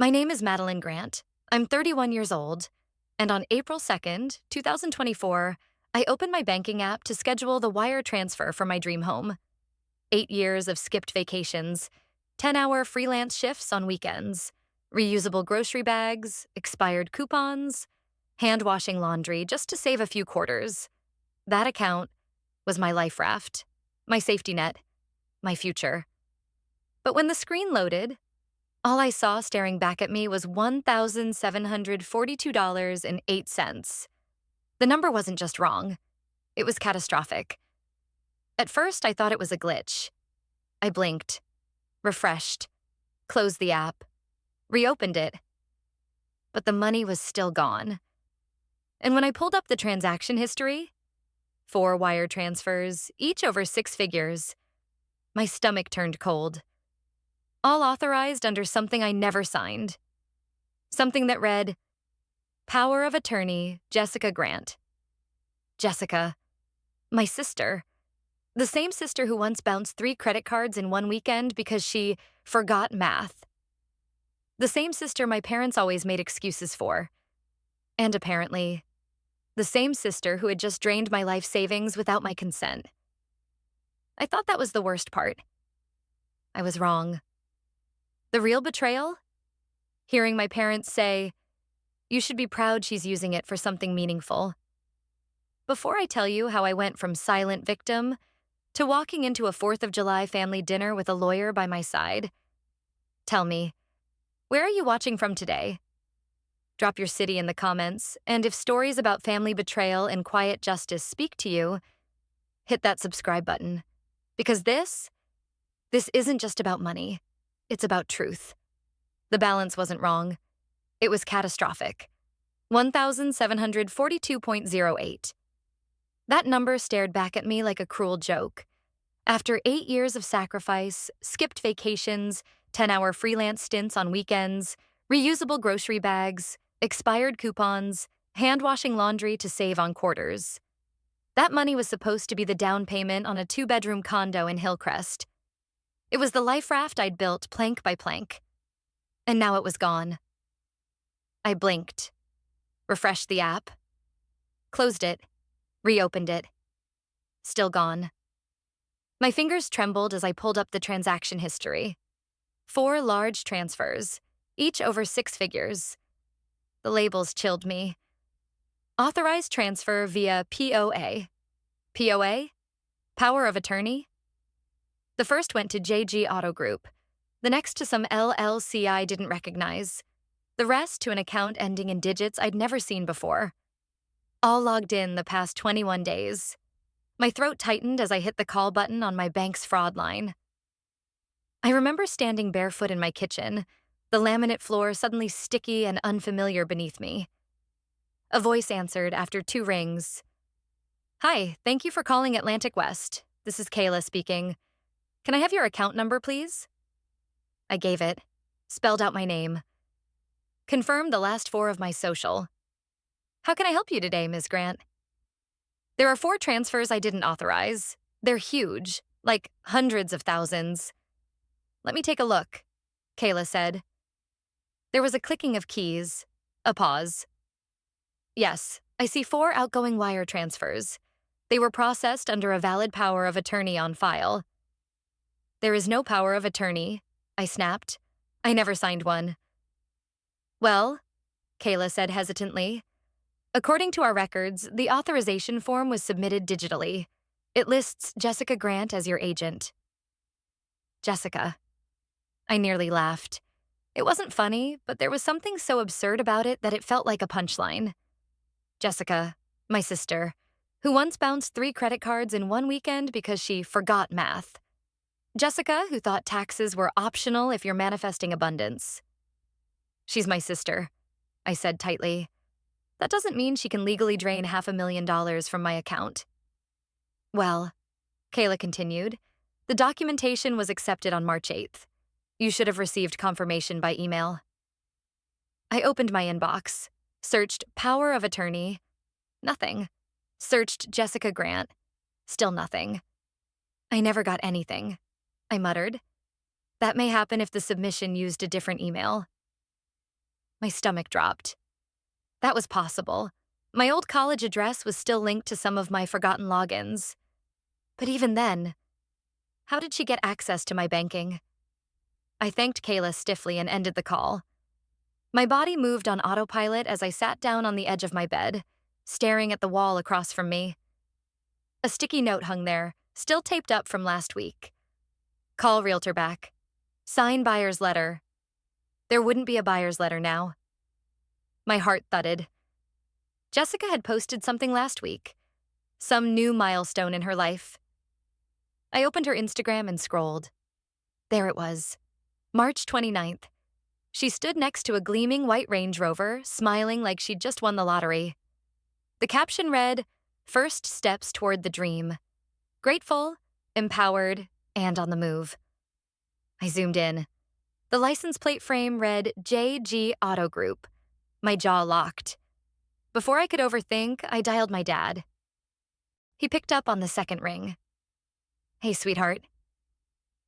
My name is Madeline Grant. I'm 31 years old, and on April 2nd, 2024, I opened my banking app to schedule the wire transfer for my dream home. 8 years of skipped vacations, 10-hour freelance shifts on weekends, reusable grocery bags, expired coupons, hand washing laundry just to save a few quarters. That account was my life raft, my safety net, my future. But when the screen loaded, all I saw staring back at me was $1,742.08. The number wasn't just wrong, it was catastrophic. At first, I thought it was a glitch. I blinked, refreshed, closed the app, reopened it. But the money was still gone. And when I pulled up the transaction history, 4 wire transfers, each over 6 figures, my stomach turned cold. All authorized under something I never signed. Something that read, Power of Attorney, Jessica Grant. Jessica, my sister. The same sister who once bounced 3 credit cards in one weekend because she forgot math. The same sister my parents always made excuses for. And apparently, the same sister who had just drained my life savings without my consent. I thought that was the worst part. I was wrong. The real betrayal? Hearing my parents say, "You should be proud she's using it for something meaningful." Before I tell you how I went from silent victim to walking into a 4th of July family dinner with a lawyer by my side, tell me, where are you watching from today? Drop your city in the comments, and if stories about family betrayal and quiet justice speak to you, hit that subscribe button. Because this isn't just about money. It's about truth. The balance wasn't wrong. It was catastrophic. 1,742.08. That number stared back at me like a cruel joke. After 8 years of sacrifice, skipped vacations, 10-hour freelance stints on weekends, reusable grocery bags, expired coupons, hand-washing laundry to save on quarters. That money was supposed to be the down payment on a 2-bedroom condo in Hillcrest. It was the life raft I'd built plank by plank. And now it was gone. I blinked, refreshed the app, closed it, reopened it. Still gone. My fingers trembled as I pulled up the transaction history. 4 large transfers, each over 6 figures. The labels chilled me. Authorized transfer via POA. POA? Power of Attorney? The first went to JG Auto Group, the next to some LLC I didn't recognize, the rest to an account ending in digits I'd never seen before. All logged in the past 21 days. My throat tightened as I hit the call button on my bank's fraud line. I remember standing barefoot in my kitchen, the laminate floor suddenly sticky and unfamiliar beneath me. A voice answered after 2 rings. "Hi, thank you for calling Atlantic West. This is Kayla speaking. Can I have your account number, please?" I gave it, spelled out my name. Confirmed the last 4 of my social. "How can I help you today, Ms. Grant?" "There are 4 transfers I didn't authorize. They're huge, like hundreds of thousands." "Let me take a look," Kayla said. There was a clicking of keys, a pause. "Yes, I see 4 outgoing wire transfers. They were processed under a valid power of attorney on file." "There is no power of attorney," I snapped. "I never signed one." "Well," Kayla said hesitantly, "according to our records, the authorization form was submitted digitally. It lists Jessica Grant as your agent." Jessica. I nearly laughed. It wasn't funny, but there was something so absurd about it that it felt like a punchline. Jessica, my sister, who once bounced 3 credit cards in one weekend because she forgot math. Jessica, who thought taxes were optional if you're manifesting abundance. "She's my sister," I said tightly. "That doesn't mean she can legally drain $500,000 from my account." "Well," Kayla continued, "the documentation was accepted on March 8th. You should have received confirmation by email." I opened my inbox, searched Power of Attorney. Nothing. Searched Jessica Grant. Still nothing. "I never got anything," I muttered. "That may happen if the submission used a different email." My stomach dropped. That was possible. My old college address was still linked to some of my forgotten logins. But even then, how did she get access to my banking? I thanked Kayla stiffly and ended the call. My body moved on autopilot as I sat down on the edge of my bed, staring at the wall across from me. A sticky note hung there, still taped up from last week. Call realtor back. Sign buyer's letter. There wouldn't be a buyer's letter now. My heart thudded. Jessica had posted something last week. Some new milestone in her life. I opened her Instagram and scrolled. There it was. March 29th. She stood next to a gleaming white Range Rover, smiling like she'd just won the lottery. The caption read, "First steps toward the dream. Grateful, empowered, and on the move." I zoomed in. The license plate frame read JG Auto Group. My jaw locked. Before I could overthink, I dialed my dad. He picked up on the second ring. "Hey, sweetheart."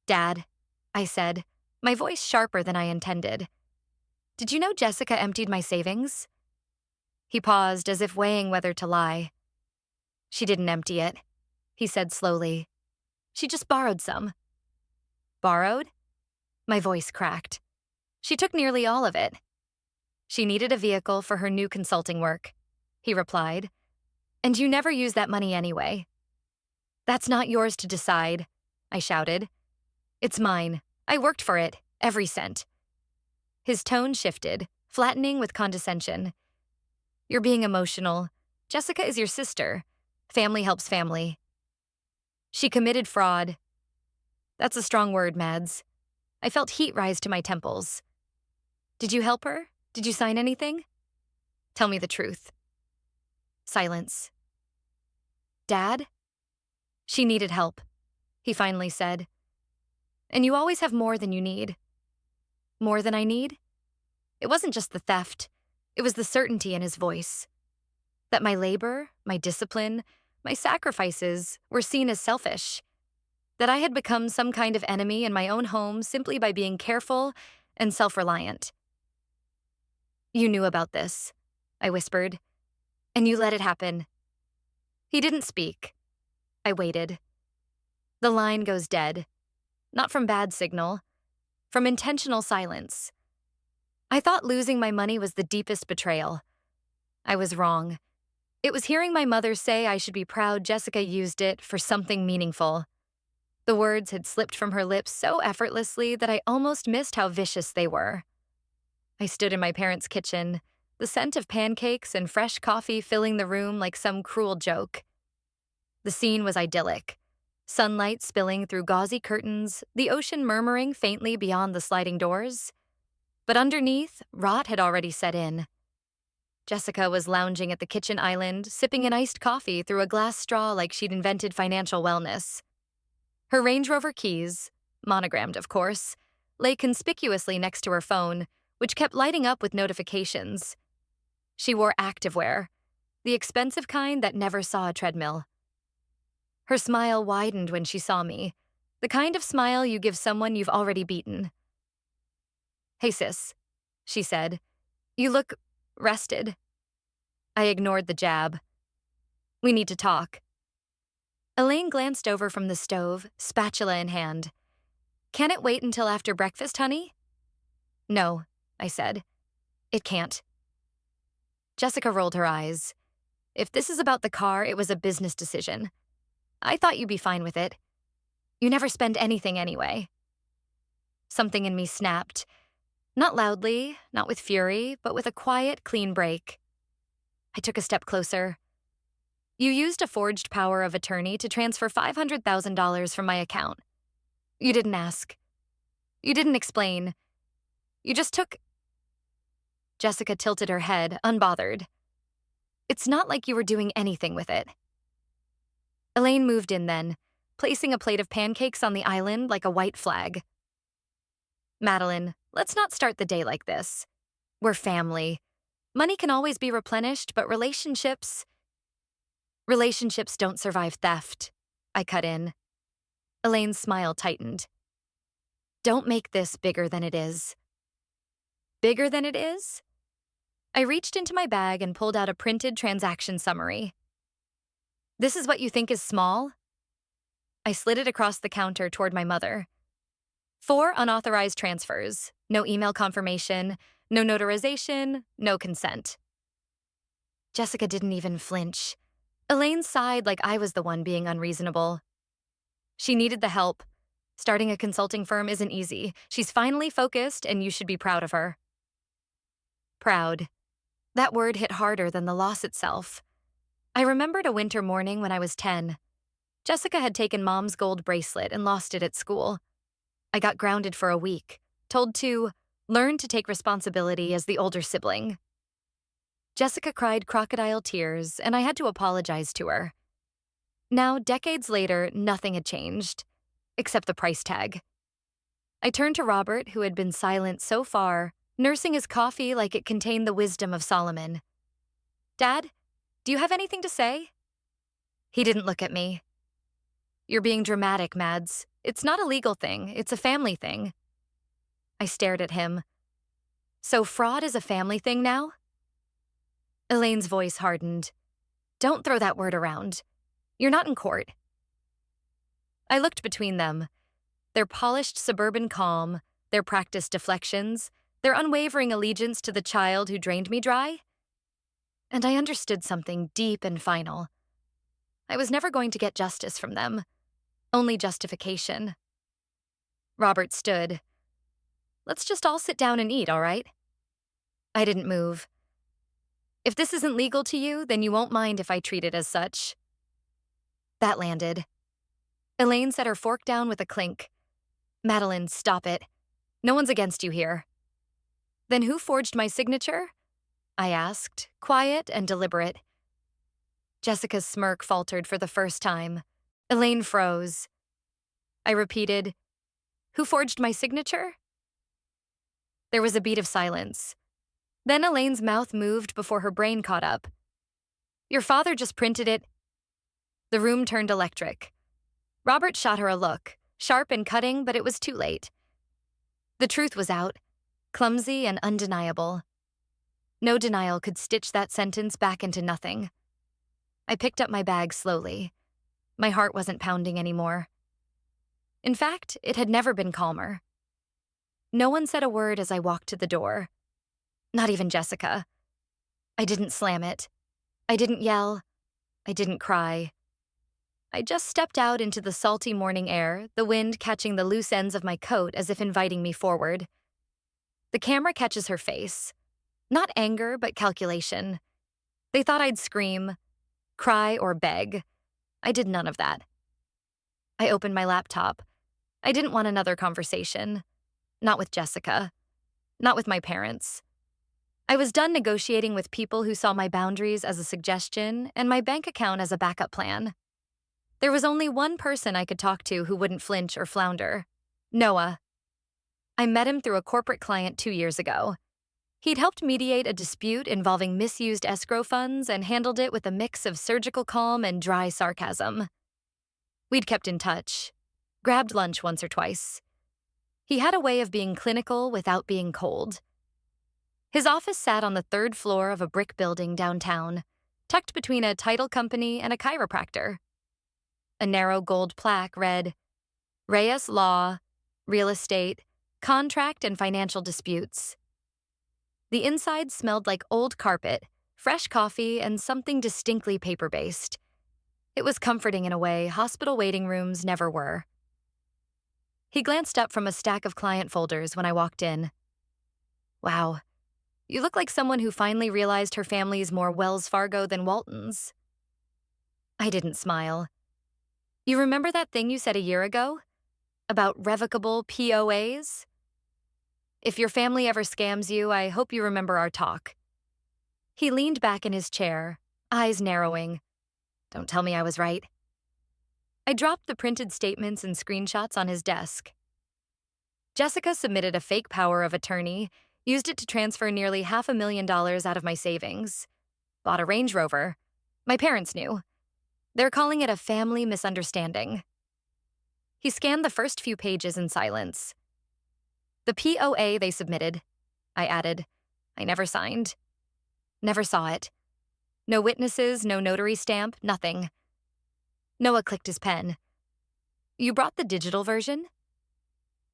"Dad," I said, my voice sharper than I intended. "Did you know Jessica emptied my savings?" He paused as if weighing whether to lie. "She didn't empty it," he said slowly. "She just borrowed some." "Borrowed?" My voice cracked. "She took nearly all of it." "She needed a vehicle for her new consulting work," he replied. "And you never use that money anyway." "That's not yours to decide," I shouted. "It's mine. I worked for it, every cent." His tone shifted, flattening with condescension. "You're being emotional. Jessica is your sister. Family helps family." "She committed fraud." "That's a strong word, Mads." I felt heat rise to my temples. "Did you help her? Did you sign anything?" "Tell me the truth." Silence. "Dad?" "She needed help," he finally said. "And you always have more than you need." "More than I need?" It wasn't just the theft. It was the certainty in his voice. That my labor, my discipline, my sacrifices were seen as selfish. That I had become some kind of enemy in my own home simply by being careful and self-reliant. "You knew about this," I whispered, "and you let it happen." He didn't speak. I waited. The line goes dead. Not from bad signal, from intentional silence. I thought losing my money was the deepest betrayal. I was wrong. It was hearing my mother say I should be proud Jessica used it for something meaningful. The words had slipped from her lips so effortlessly that I almost missed how vicious they were. I stood in my parents' kitchen, the scent of pancakes and fresh coffee filling the room like some cruel joke. The scene was idyllic. Sunlight spilling through gauzy curtains, the ocean murmuring faintly beyond the sliding doors. But underneath, rot had already set in. Jessica was lounging at the kitchen island, sipping an iced coffee through a glass straw like she'd invented financial wellness. Her Range Rover keys, monogrammed of course, lay conspicuously next to her phone, which kept lighting up with notifications. She wore activewear, the expensive kind that never saw a treadmill. Her smile widened when she saw me, the kind of smile you give someone you've already beaten. "Hey sis," she said. "You look rested." I ignored the jab. "We need to talk." Elaine glanced over from the stove, spatula in hand. "Can it wait until after breakfast, honey?" "No," I said. "It can't." Jessica rolled her eyes. "If this is about the car, it was a business decision. I thought you'd be fine with it. You never spend anything anyway." Something in me snapped. Not loudly, not with fury, but with a quiet, clean break. I took a step closer. "You used a forged power of attorney to transfer $500,000 from my account. You didn't ask. You didn't explain. You just took—" Jessica tilted her head, unbothered. "It's not like you were doing anything with it." Elaine moved in then, placing a plate of pancakes on the island like a white flag. "Madeline, let's not start the day like this. We're family. Money can always be replenished, but relationships don't survive theft," I cut in. Elaine's smile tightened. "Don't make this bigger than it is." "Bigger than it is?" I reached into my bag and pulled out a printed transaction summary. This is what you think is small? I slid it across the counter toward my mother. 4 unauthorized transfers, no email confirmation, no notarization, no consent. Jessica didn't even flinch. Elaine sighed like I was the one being unreasonable. She needed the help. Starting a consulting firm isn't easy. She's finally focused, and you should be proud of her. Proud. That word hit harder than the loss itself. I remembered a winter morning when I was 10. Jessica had taken Mom's gold bracelet and lost it at school. I got grounded for a week, told to learn to take responsibility as the older sibling. Jessica cried crocodile tears, and I had to apologize to her. Now, decades later, nothing had changed, except the price tag. I turned to Robert, who had been silent so far, nursing his coffee like it contained the wisdom of Solomon. Dad, do you have anything to say? He didn't look at me. You're being dramatic, Mads. It's not a legal thing, it's a family thing. I stared at him. So fraud is a family thing now? Elaine's voice hardened. Don't throw that word around. You're not in court. I looked between them. Their polished suburban calm, their practiced deflections, their unwavering allegiance to the child who drained me dry. And I understood something deep and final. I was never going to get justice from them. Only justification. Robert stood. Let's just all sit down and eat, all right? I didn't move. If this isn't legal to you, then you won't mind if I treat it as such. That landed. Elaine set her fork down with a clink. Madeline, stop it. No one's against you here. Then who forged my signature? I asked, quiet and deliberate. Jessica's smirk faltered for the first time. Elaine froze. I repeated, who forged my signature? There was a beat of silence. Then Elaine's mouth moved before her brain caught up. Your father just printed it. The room turned electric. Robert shot her a look, sharp and cutting, but it was too late. The truth was out, clumsy and undeniable. No denial could stitch that sentence back into nothing. I picked up my bag slowly. My heart wasn't pounding anymore. In fact, it had never been calmer. No one said a word as I walked to the door. Not even Jessica. I didn't slam it. I didn't yell. I didn't cry. I just stepped out into the salty morning air, the wind catching the loose ends of my coat as if inviting me forward. The camera catches her face. Not anger, but calculation. They thought I'd scream, cry, or beg. I did none of that. I opened my laptop. I didn't want another conversation. Not with Jessica. Not with my parents. I was done negotiating with people who saw my boundaries as a suggestion and my bank account as a backup plan. There was only one person I could talk to who wouldn't flinch or flounder. Noah. I met him through a corporate client 2 years ago. He'd helped mediate a dispute involving misused escrow funds and handled it with a mix of surgical calm and dry sarcasm. We'd kept in touch, grabbed lunch once or twice. He had a way of being clinical without being cold. His office sat on the 3rd floor of a brick building downtown, tucked between a title company and a chiropractor. A narrow gold plaque read, Reyes Law, Real Estate, Contract and Financial Disputes. The inside smelled like old carpet, fresh coffee, and something distinctly paper-based. It was comforting in a way hospital waiting rooms never were. He glanced up from a stack of client folders when I walked in. Wow, you look like someone who finally realized her family's more Wells Fargo than Walton's. I didn't smile. You remember that thing you said a year ago? About revocable POAs? If your family ever scams you, I hope you remember our talk. He leaned back in his chair, eyes narrowing. Don't tell me I was right. I dropped the printed statements and screenshots on his desk. Jessica submitted a fake power of attorney, used it to transfer nearly $500,000 out of my savings. Bought a Range Rover. My parents knew. They're calling it a family misunderstanding. He scanned the first few pages in silence. The POA they submitted, I added. I never signed. Never saw it. No witnesses, no notary stamp, nothing. Noah clicked his pen. You brought the digital version?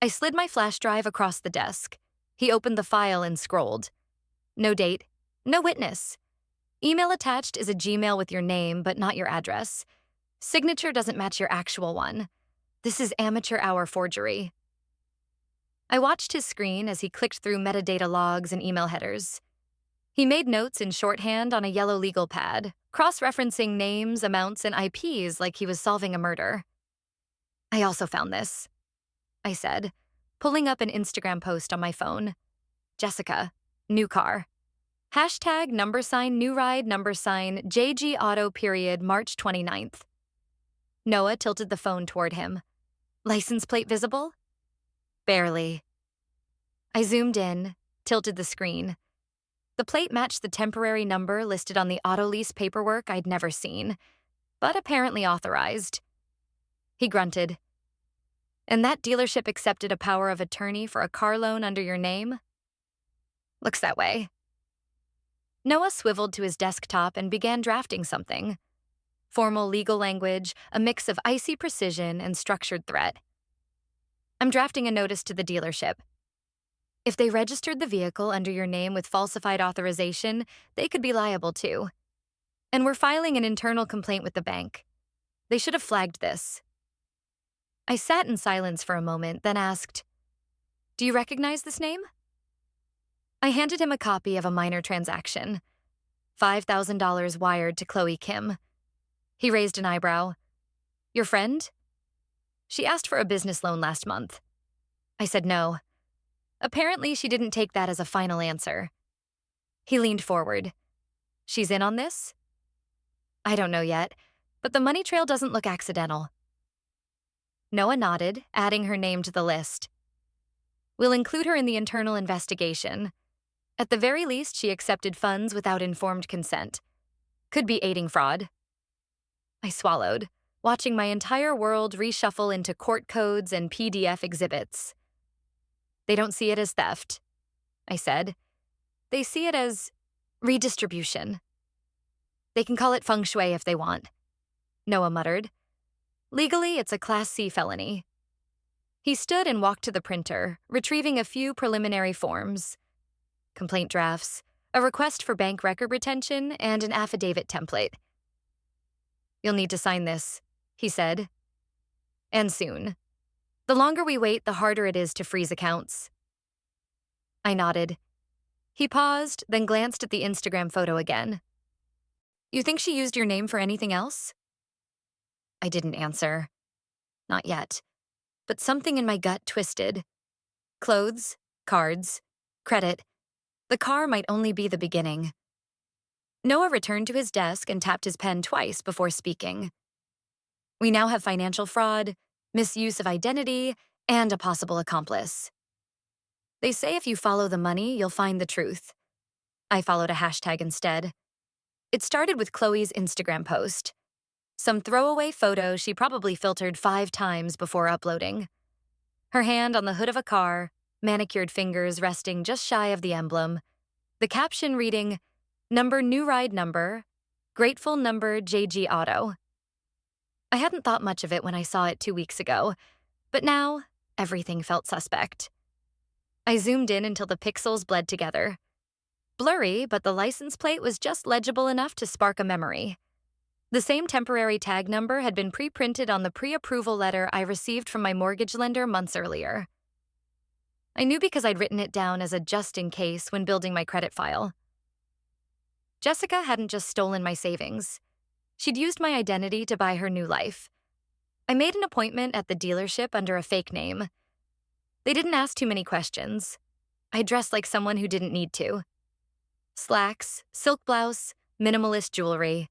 I slid my flash drive across the desk. He opened the file and scrolled. No date, no witness. Email attached is a Gmail with your name, but not your address. Signature doesn't match your actual one. This is amateur hour forgery. I watched his screen as he clicked through metadata logs and email headers. He made notes in shorthand on a yellow legal pad, cross-referencing names, amounts, and IPs like he was solving a murder. I also found this, I said, pulling up an Instagram post on my phone. Jessica, new car. Hashtag #new ride JG Auto period March 29th. Noah tilted the phone toward him. License plate visible? Barely. I zoomed in, tilted the screen. The plate matched the temporary number listed on the auto lease paperwork I'd never seen, but apparently authorized. He grunted. And that dealership accepted a power of attorney for a car loan under your name? Looks that way. Noah swiveled to his desktop and began drafting something. Formal legal language, a mix of icy precision and structured threat. I'm drafting a notice to the dealership. If they registered the vehicle under your name with falsified authorization, they could be liable too. And we're filing an internal complaint with the bank. They should have flagged this. I sat in silence for a moment, then asked, Do you recognize this name? I handed him a copy of a minor transaction. $5,000 wired to Chloe Kim. He raised an eyebrow. Your friend? She asked for a business loan last month. I said no. Apparently, she didn't take that as a final answer. He leaned forward. She's in on this? I don't know yet, but the money trail doesn't look accidental. Noah nodded, adding her name to the list. We'll include her in the internal investigation. At the very least, she accepted funds without informed consent. Could be aiding fraud. I swallowed, watching my entire world reshuffle into court codes and PDF exhibits. They don't see it as theft, I said. They see it as redistribution. They can call it feng shui if they want, Noah muttered. Legally, it's a Class C felony. He stood and walked to the printer, retrieving a few preliminary forms. Complaint drafts, a request for bank record retention, and an affidavit template. You'll need to sign this, he said. And soon. The longer we wait, the harder it is to freeze accounts. I nodded. He paused, then glanced at the Instagram photo again. You think she used your name for anything else? I didn't answer. Not yet. But something in my gut twisted. Clothes, cards, credit. The car might only be the beginning. Noah returned to his desk and tapped his pen twice before speaking. We now have financial fraud, misuse of identity, and a possible accomplice. They say if you follow the money, you'll find the truth. I followed a hashtag instead. It started with Chloe's Instagram post. Some throwaway photo she probably filtered 5 times before uploading. Her hand on the hood of a car, manicured fingers resting just shy of the emblem. The caption reading, new ride number, grateful number JG Auto. I hadn't thought much of it when I saw it 2 weeks ago, but now everything felt suspect. I zoomed in until the pixels bled together. Blurry, but the license plate was just legible enough to spark a memory. The same temporary tag number had been pre-printed on the pre-approval letter I received from my mortgage lender months earlier. I knew because I'd written it down as a just-in-case when building my credit file. Jessica hadn't just stolen my savings. She'd used my identity to buy her new life. I made an appointment at the dealership under a fake name. They didn't ask too many questions. I dressed like someone who didn't need to. Slacks, silk blouse, minimalist jewelry.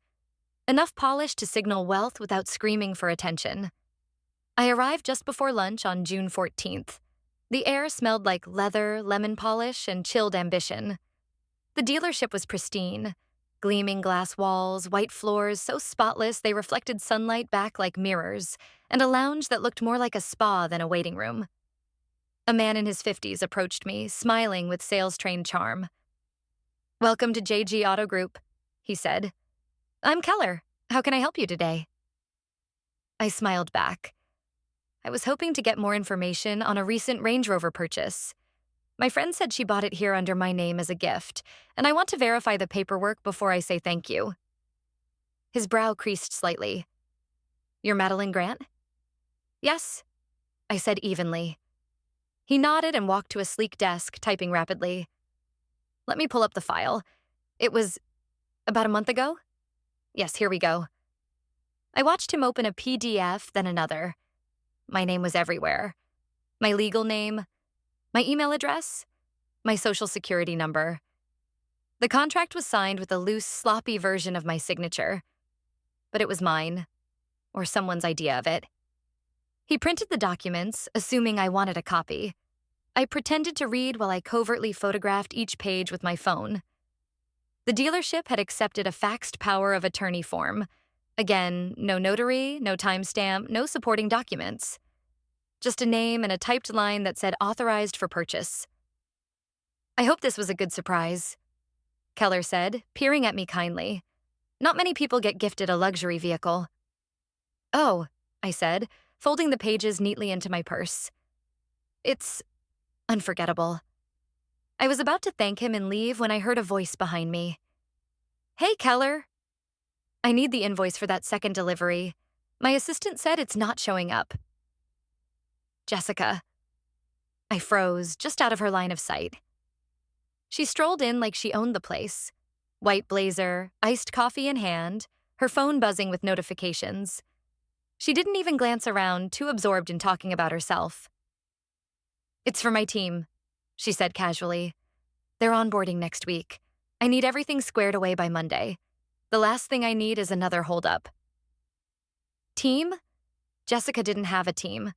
Enough polish to signal wealth without screaming for attention. I arrived just before lunch on June 14th. The air smelled like leather, lemon polish, and chilled ambition. The dealership was pristine. Gleaming glass walls, white floors so spotless they reflected sunlight back like mirrors, and a lounge that looked more like a spa than a waiting room. A man in his 50s approached me, smiling with sales-trained charm. Welcome to JG Auto Group, he said. I'm Keller. How can I help you today? I smiled back. I was hoping to get more information on a recent Range Rover purchase. My friend said she bought it here under my name as a gift, and I want to verify the paperwork before I say thank you. His brow creased slightly. You're Madeline Grant? Yes, I said evenly. He nodded and walked to a sleek desk, typing rapidly. Let me pull up the file. It was about a month ago? Yes, here we go. I watched him open a PDF, then another. My name was everywhere. My legal name, my email address, my social security number. The contract was signed with a loose, sloppy version of my signature. But it was mine, or someone's idea of it. He printed the documents, assuming I wanted a copy. I pretended to read while I covertly photographed each page with my phone. The dealership had accepted a faxed power of attorney form. Again, no notary, no timestamp, no supporting documents. Just a name and a typed line that said authorized for purchase. I hope this was a good surprise, Keller said, peering at me kindly. Not many people get gifted a luxury vehicle. Oh, I said, folding the pages neatly into my purse. It's unforgettable. I was about to thank him and leave when I heard a voice behind me. Hey, Keller. I need the invoice for that second delivery. My assistant said it's not showing up. Jessica. I froze, just out of her line of sight. She strolled in like she owned the place. White blazer, iced coffee in hand, her phone buzzing with notifications. She didn't even glance around, too absorbed in talking about herself. It's for my team, she said casually. They're onboarding next week. I need everything squared away by Monday. The last thing I need is another holdup. Team? Jessica didn't have a team.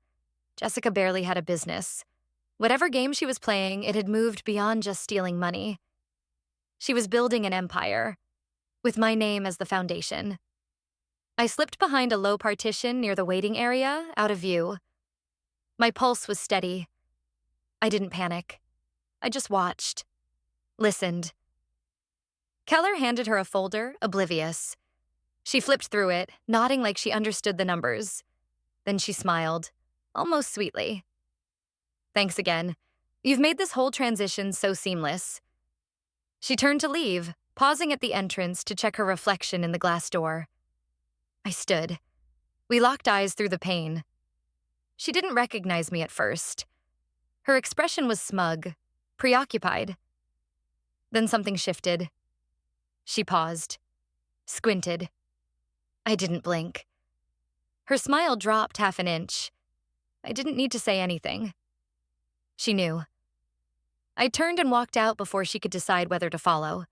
Jessica barely had a business. Whatever game she was playing, it had moved beyond just stealing money. She was building an empire, with my name as the foundation. I slipped behind a low partition near the waiting area, out of view. My pulse was steady. I didn't panic. I just watched. Listened. Keller handed her a folder, oblivious. She flipped through it, nodding like she understood the numbers. Then she smiled, almost sweetly. Thanks again. You've made this whole transition so seamless. She turned to leave, pausing at the entrance to check her reflection in the glass door. I stood. We locked eyes through the pain. She didn't recognize me at first. Her expression was smug, preoccupied. Then something shifted. She paused, squinted. I didn't blink. Her smile dropped half an inch. I didn't need to say anything. She knew. I turned and walked out before she could decide whether to follow.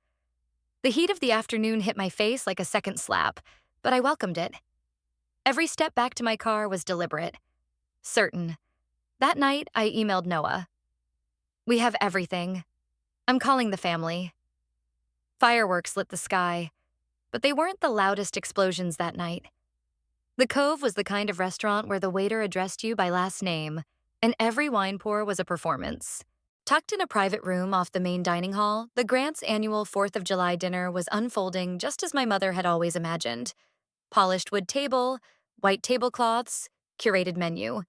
The heat of the afternoon hit my face like a second slap, but I welcomed it. Every step back to my car was deliberate, certain. That night, I emailed Noah. We have everything. I'm calling the family. Fireworks lit the sky, but they weren't the loudest explosions that night. The Cove was the kind of restaurant where the waiter addressed you by last name, and every wine pour was a performance. Tucked in a private room off the main dining hall, the Grants' annual 4th of July dinner was unfolding just as my mother had always imagined. Polished wood table, white tablecloths, curated menu,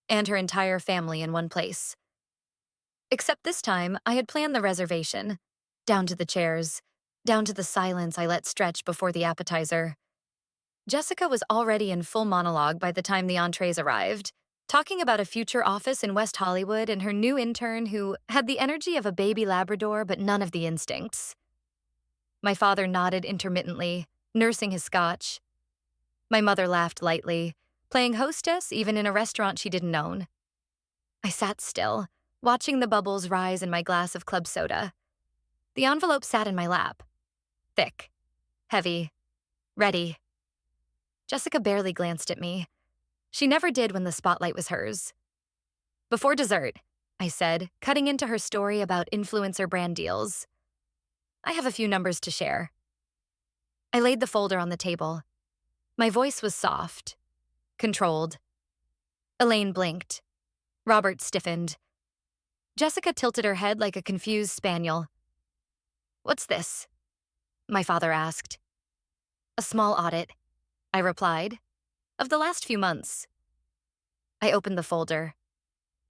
and her entire family in one place. Except this time, I had planned the reservation. Down to the chairs, down to the silence I let stretch before the appetizer. Jessica was already in full monologue by the time the entrees arrived, talking about a future office in West Hollywood and her new intern who had the energy of a baby Labrador but none of the instincts. My father nodded intermittently, nursing his scotch. My mother laughed lightly, playing hostess even in a restaurant she didn't own. I sat still, watching the bubbles rise in my glass of club soda. The envelope sat in my lap. Thick, heavy, ready. Jessica barely glanced at me. She never did when the spotlight was hers. Before dessert, I said, cutting into her story about influencer brand deals. I have a few numbers to share. I laid the folder on the table. My voice was soft, controlled. Elaine blinked. Robert stiffened. Jessica tilted her head like a confused spaniel. What's this? My father asked. A small audit, I replied, of the last few months. I opened the folder.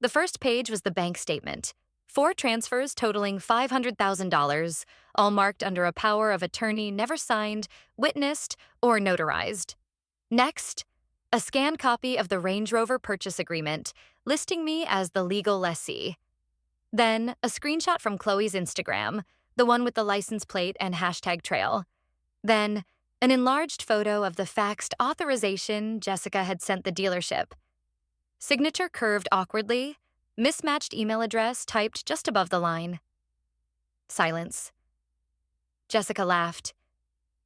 The first page was the bank statement. 4 transfers totaling $500,000, all marked under a power of attorney never signed, witnessed, or notarized. Next, a scanned copy of the Range Rover purchase agreement, listing me as the legal lessee. Then, a screenshot from Chloe's Instagram, the one with the license plate and hashtag trail. Then, an enlarged photo of the faxed authorization Jessica had sent the dealership. Signature curved awkwardly, mismatched email address typed just above the line. Silence. Jessica laughed.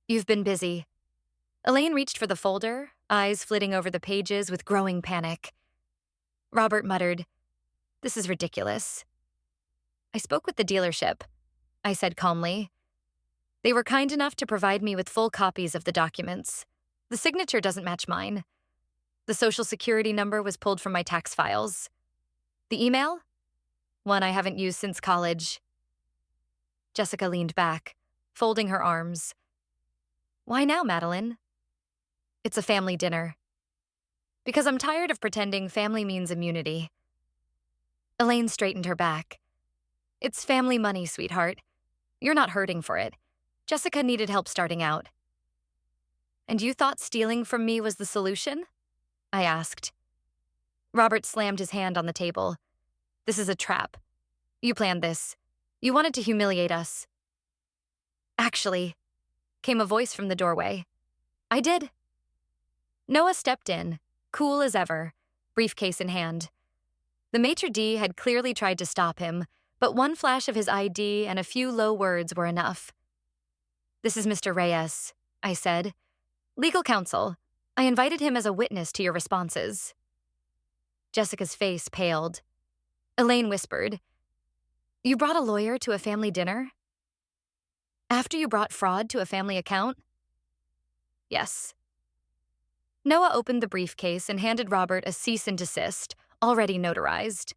You've been busy. Elaine reached for the folder, eyes flitting over the pages with growing panic. Robert muttered, This is ridiculous. I spoke with the dealership, I said calmly. They were kind enough to provide me with full copies of the documents. The signature doesn't match mine. The Social Security number was pulled from my tax files. The email? One I haven't used since college. Jessica leaned back, folding her arms. Why now, Madeline? It's a family dinner. Because I'm tired of pretending family means immunity. Elaine straightened her back. It's family money, sweetheart. You're not hurting for it. Jessica needed help starting out. And you thought stealing from me was the solution? I asked. Robert slammed his hand on the table. This is a trap. You planned this. You wanted to humiliate us. Actually, came a voice from the doorway. I did. Noah stepped in, cool as ever, briefcase in hand. The maitre d' had clearly tried to stop him, but one flash of his ID and a few low words were enough. This is Mr. Reyes, I said. Legal counsel. I invited him as a witness to your responses. Jessica's face paled. Elaine whispered, You brought a lawyer to a family dinner? After you brought fraud to a family account? Yes. Noah opened the briefcase and handed Robert a cease and desist, already notarized.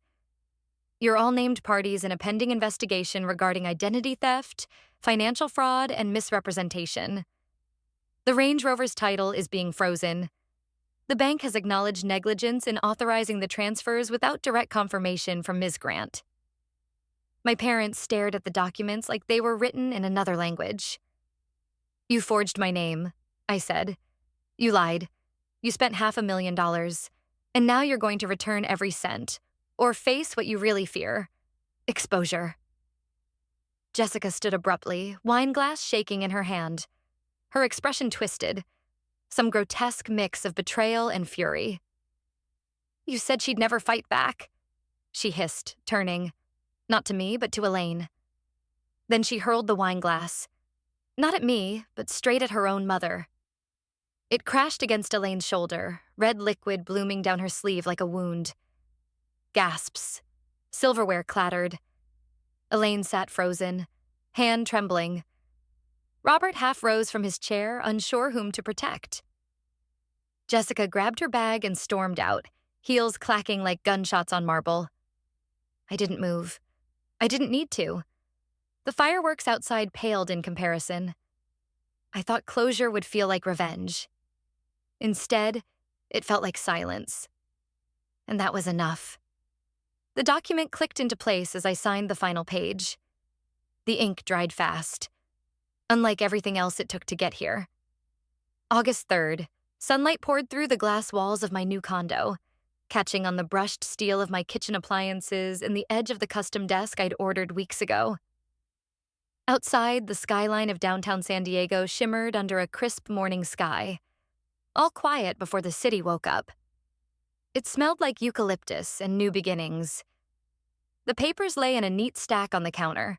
You're all named parties in a pending investigation regarding identity theft, financial fraud, and misrepresentation. The Range Rover's title is being frozen. The bank has acknowledged negligence in authorizing the transfers without direct confirmation from Ms. Grant. My parents stared at the documents like they were written in another language. You forged my name, I said. You lied. You spent $500,000, and now you're going to return every cent, or face what you really fear, exposure. Jessica stood abruptly, wine glass shaking in her hand. Her expression twisted, some grotesque mix of betrayal and fury. You said she'd never fight back, she hissed, turning, not to me, but to Elaine. Then she hurled the wine glass, not at me, but straight at her own mother. It crashed against Elaine's shoulder, red liquid blooming down her sleeve like a wound. Gasps. Silverware clattered. Elaine sat frozen, hand trembling. Robert half rose from his chair, unsure whom to protect. Jessica grabbed her bag and stormed out, heels clacking like gunshots on marble. I didn't move. I didn't need to. The fireworks outside paled in comparison. I thought closure would feel like revenge. Instead, it felt like silence. And that was enough. The document clicked into place as I signed the final page. The ink dried fast, unlike everything else it took to get here. August 3rd, sunlight poured through the glass walls of my new condo, catching on the brushed steel of my kitchen appliances and the edge of the custom desk I'd ordered weeks ago. Outside, the skyline of downtown San Diego shimmered under a crisp morning sky, all quiet before the city woke up. It smelled like eucalyptus and new beginnings. The papers lay in a neat stack on the counter.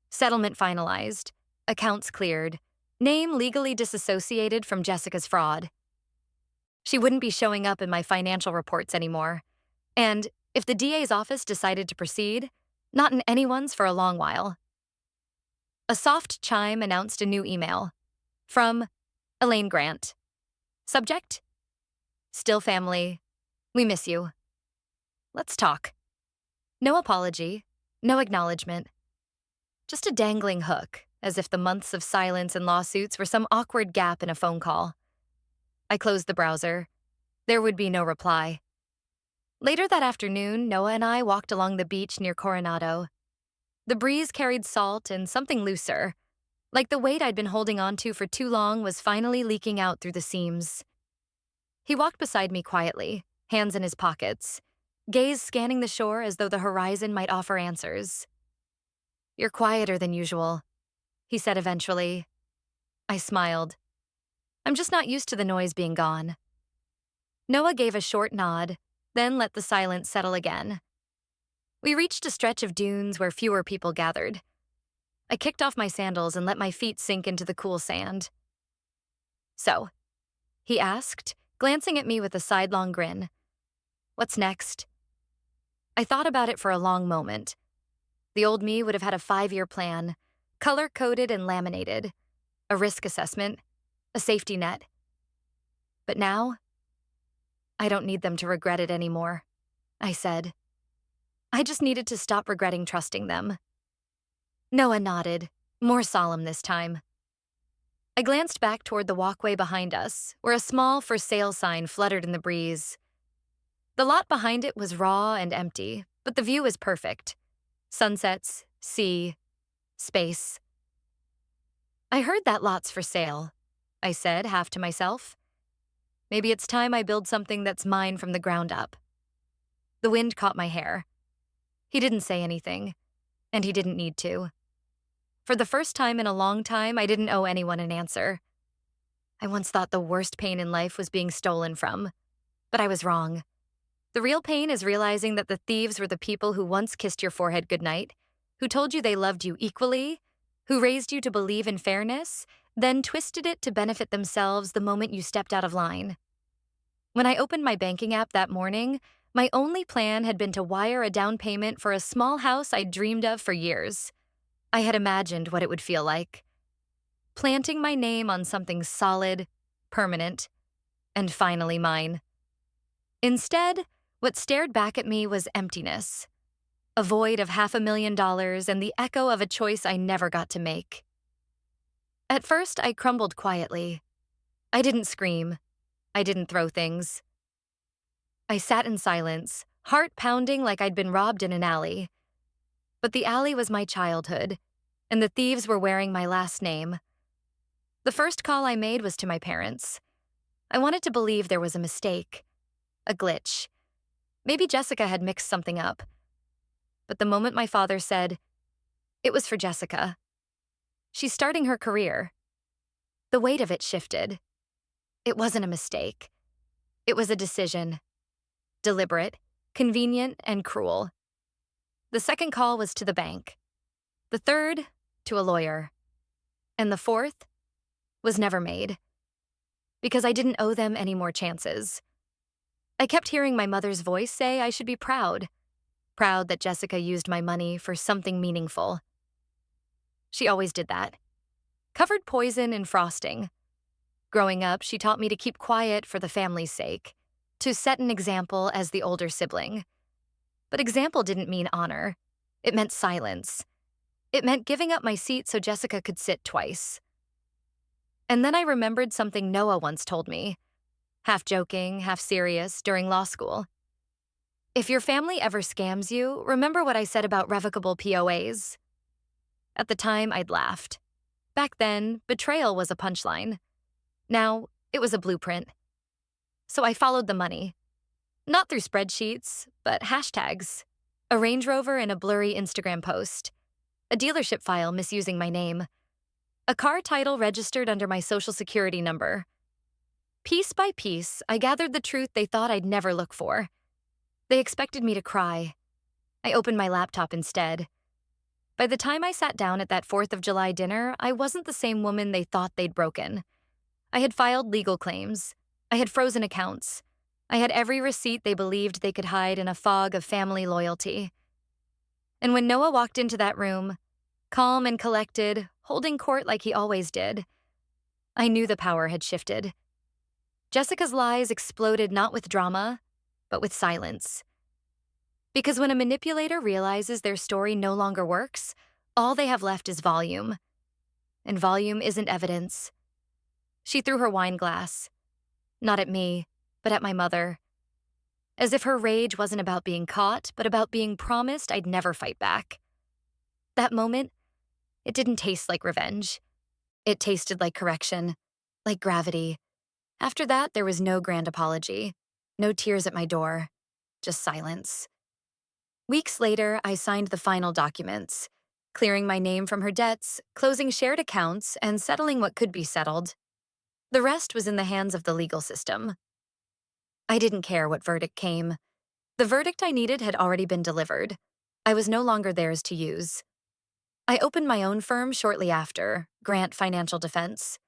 Settlement finalized, accounts cleared, name legally disassociated from Jessica's fraud. She wouldn't be showing up in my financial reports anymore. And if the DA's office decided to proceed, not in anyone's for a long while. A soft chime announced a new email. From Madeline Grant. Subject? Still family. We miss you. Let's talk. No apology, no acknowledgement. Just a dangling hook, as if the months of silence and lawsuits were some awkward gap in a phone call. I closed the browser. There would be no reply. Later that afternoon, Noah and I walked along the beach near Coronado. The breeze carried salt and something looser, like the weight I'd been holding on to for too long was finally leaking out through the seams. He walked beside me quietly, hands in his pockets, gaze scanning the shore as though the horizon might offer answers. "You're quieter than usual," he said eventually. I smiled. "I'm just not used to the noise being gone." Noah gave a short nod, then let the silence settle again. We reached a stretch of dunes where fewer people gathered. I kicked off my sandals and let my feet sink into the cool sand. "So," he asked, glancing at me with a sidelong grin. "What's next?" I thought about it for a long moment. The old me would have had a 5-year plan, color-coded and laminated, a risk assessment, a safety net. But now, I don't need them to regret it anymore, I said. I just needed to stop regretting trusting them. Noah nodded, more solemn this time. I glanced back toward the walkway behind us, where a small for sale sign fluttered in the breeze. The lot behind it was raw and empty, but the view was perfect. Sunsets, sea, space. "I heard that lot's for sale," I said, half to myself. Maybe it's time I build something that's mine from the ground up. The wind caught my hair. He didn't say anything, and he didn't need to. For the first time in a long time, I didn't owe anyone an answer. I once thought the worst pain in life was being stolen from, but I was wrong. The real pain is realizing that the thieves were the people who once kissed your forehead goodnight, who told you they loved you equally, who raised you to believe in fairness, then twisted it to benefit themselves the moment you stepped out of line. When I opened my banking app that morning, my only plan had been to wire a down payment for a small house I'd dreamed of for years. I had imagined what it would feel like. Planting my name on something solid, permanent, and finally mine. Instead, what stared back at me was emptiness. A void of $500,000 and the echo of a choice I never got to make. At first, I crumbled quietly. I didn't scream. I didn't throw things. I sat in silence, heart pounding like I'd been robbed in an alley. But the alley was my childhood, and the thieves were wearing my last name. The first call I made was to my parents. I wanted to believe there was a mistake, a glitch. Maybe Jessica had mixed something up. But the moment my father said, "It was for Jessica. She's starting her career," the weight of it shifted. It wasn't a mistake. It was a decision. Deliberate, convenient, and cruel. The second call was to the bank. The third, to a lawyer. And the fourth was never made. Because I didn't owe them any more chances. I kept hearing my mother's voice say I should be proud. Proud that Jessica used my money for something meaningful. She always did that. Covered poison in frosting. Growing up, she taught me to keep quiet for the family's sake, to set an example as the older sibling. But example didn't mean honor. It meant silence. It meant giving up my seat so Jessica could sit twice. And then I remembered something Noah once told me, half joking, half serious, during law school. "If your family ever scams you, remember what I said about revocable POAs." At the time, I'd laughed. Back then, betrayal was a punchline. Now, it was a blueprint. So I followed the money. Not through spreadsheets, but hashtags. A Range Rover in a blurry Instagram post. A dealership file misusing my name. A car title registered under my social security number. Piece by piece, I gathered the truth they thought I'd never look for. They expected me to cry. I opened my laptop instead. By the time I sat down at that 4th of July dinner, I wasn't the same woman they thought they'd broken. I had filed legal claims. I had frozen accounts. I had every receipt they believed they could hide in a fog of family loyalty. And when Noah walked into that room, calm and collected, holding court like he always did, I knew the power had shifted. Jessica's lies exploded not with drama, but with silence. Because when a manipulator realizes their story no longer works, all they have left is volume. and volume isn't evidence. She threw her wine glass, not at me, but at my mother, as if her rage wasn't about being caught, but about being promised I'd never fight back. That moment, it didn't taste like revenge. It tasted like correction, like gravity. After that, there was no grand apology, no tears at my door, just silence. Weeks later, I signed the final documents, clearing my name from her debts, closing shared accounts, and settling what could be settled. The rest was in the hands of the legal system. I didn't care what verdict came. The verdict I needed had already been delivered. I was no longer theirs to use. I opened my own firm shortly after, Grant Financial Defense,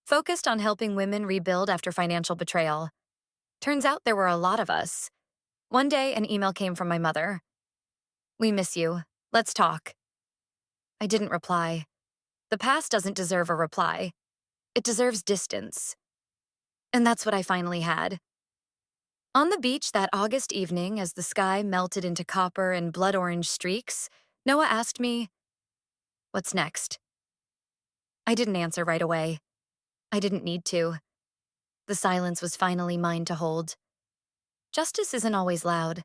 focused on helping women rebuild after financial betrayal. Turns out there were a lot of us. One day, an email came from my mother. "We miss you. Let's talk." I didn't reply. The past doesn't deserve a reply. It deserves distance. And that's what I finally had. On the beach that August evening, as the sky melted into copper and blood orange streaks, Noah asked me, "What's next?" I didn't answer right away. I didn't need to. The silence was finally mine to hold. Justice isn't always loud.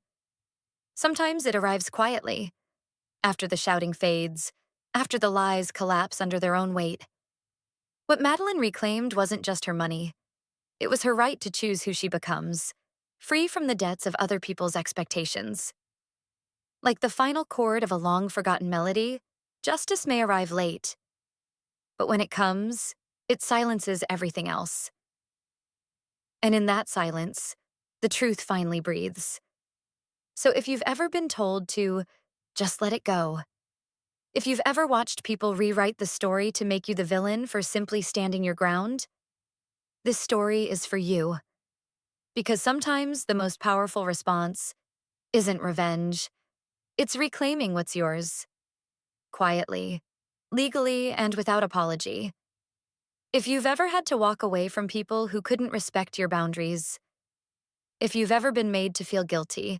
Sometimes it arrives quietly, after the shouting fades, after the lies collapse under their own weight. What Madeline reclaimed wasn't just her money. It was her right to choose who she becomes, free from the debts of other people's expectations. Like the final chord of a long-forgotten melody, justice may arrive late. But when it comes, it silences everything else. And in that silence, the truth finally breathes. So if you've ever been told to just let it go, if you've ever watched people rewrite the story to make you the villain for simply standing your ground, this story is for you. Because sometimes the most powerful response isn't revenge. It's reclaiming what's yours. Quietly, legally, and without apology. If you've ever had to walk away from people who couldn't respect your boundaries, if you've ever been made to feel guilty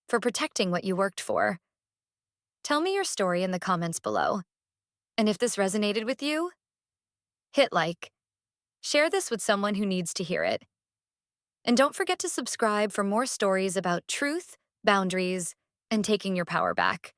for protecting what you worked for, tell me your story in the comments below. And if this resonated with you, hit like. Share this with someone who needs to hear it. And don't forget to subscribe for more stories about truth, boundaries, and taking your power back.